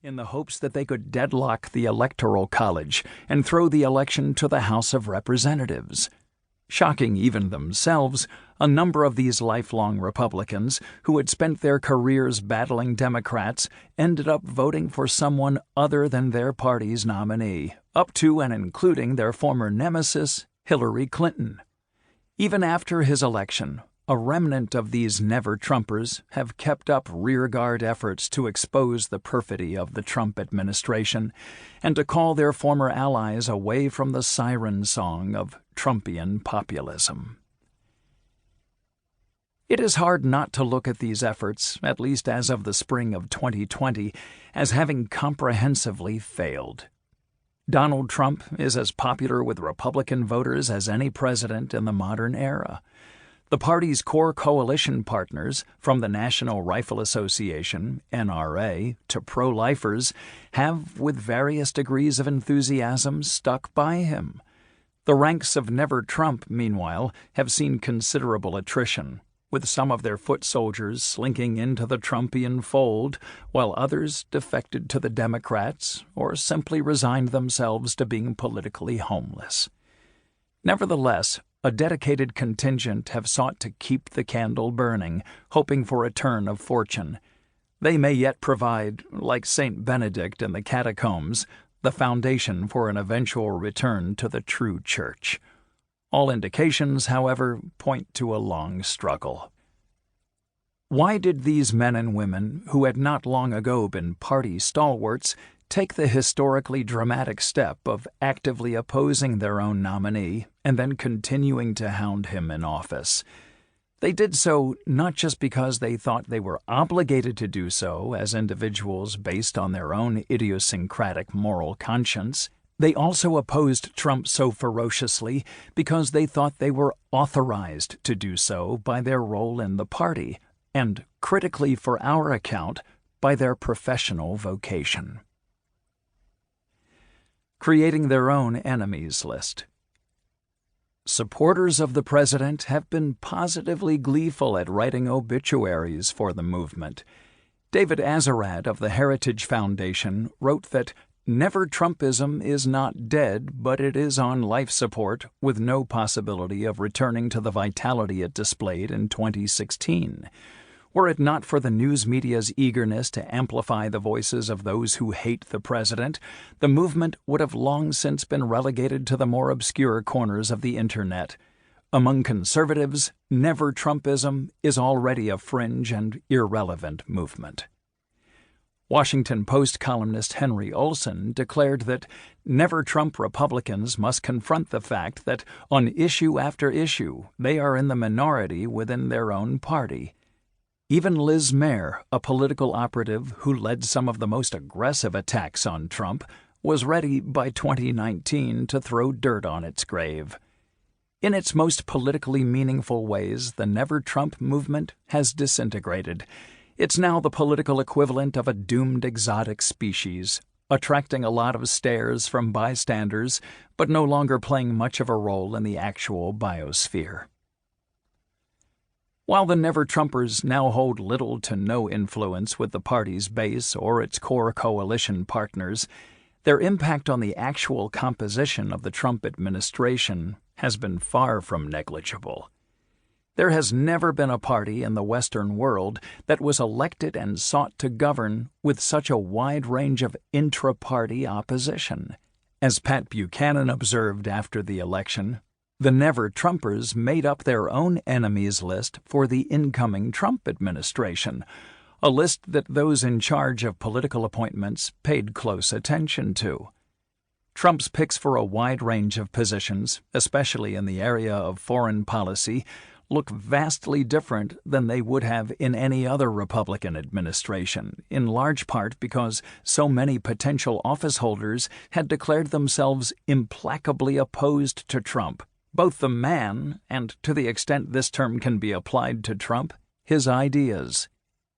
in the hopes that they could deadlock the Electoral College and throw the election to the House of Representatives. Shocking even themselves, a number of these lifelong Republicans who had spent their careers battling Democrats ended up voting for someone other than their party's nominee, up to and including their former nemesis, Hillary Clinton. Even after his election, a remnant of these never-Trumpers have kept up rearguard efforts to expose the perfidy of the Trump administration and to call their former allies away from the siren song of Trumpian populism. It is hard not to look at these efforts, at least as of the spring of 2020, as having comprehensively failed. Donald Trump is as popular with Republican voters as any president in the modern era. The party's core coalition partners, from the National Rifle Association, NRA, to pro-lifers, have, with various degrees of enthusiasm, stuck by him. The ranks of Never Trump, meanwhile, have seen considerable attrition, with some of their foot soldiers slinking into the Trumpian fold, while others defected to the Democrats or simply resigned themselves to being politically homeless. Nevertheless, a dedicated contingent have sought to keep the candle burning, hoping for a turn of fortune. They may yet provide, like Saint Benedict in the catacombs, the foundation for an eventual return to the true church. All indications, however, point to a long struggle. Why did these men and women, who had not long ago been party stalwarts, take the historically dramatic step of actively opposing their own nominee and then continuing to hound him in office? They did so not just because they thought they were obligated to do so as individuals based on their own idiosyncratic moral conscience. They also opposed Trump so ferociously because they thought they were authorized to do so by their role in the party, and, critically for our account, by their professional vocation. Creating their own enemies list. Supporters of the president have been positively gleeful at writing obituaries for the movement. David Azarad of the Heritage Foundation wrote that Never-Trumpism is not dead, but it is on life support with no possibility of returning to the vitality it displayed in 2016. Were it not for the news media's eagerness to amplify the voices of those who hate the president, the movement would have long since been relegated to the more obscure corners of the internet. Among conservatives, Never-Trumpism is already a fringe and irrelevant movement. Washington Post columnist Henry Olsen declared that Never-Trump Republicans must confront the fact that on issue after issue they are in the minority within their own party. Even Liz Mair, a political operative who led some of the most aggressive attacks on Trump, was ready by 2019 to throw dirt on its grave. In its most politically meaningful ways, the Never-Trump movement has disintegrated. It's now the political equivalent of a doomed exotic species, attracting a lot of stares from bystanders, but no longer playing much of a role in the actual biosphere. While the Never-Trumpers now hold little to no influence with the party's base or its core coalition partners, their impact on the actual composition of the Trump administration has been far from negligible. There has never been a party in the Western world that was elected and sought to govern with such a wide range of intra-party opposition. As Pat Buchanan observed after the election, the Never-Trumpers made up their own enemies list for the incoming Trump administration, a list that those in charge of political appointments paid close attention to. Trump's picks for a wide range of positions, especially in the area of foreign policy, look vastly different than they would have in any other Republican administration, in large part because so many potential office holders had declared themselves implacably opposed to Trump, both the man and, to the extent this term can be applied to Trump, his ideas.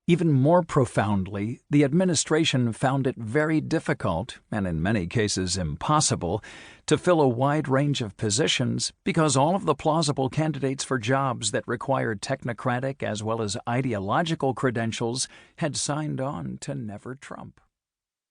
Even more profoundly, the administration found it very difficult, and in many cases impossible, to fill a wide range of positions because all of the plausible candidates for jobs that required technocratic as well as ideological credentials had signed on to Never Trump.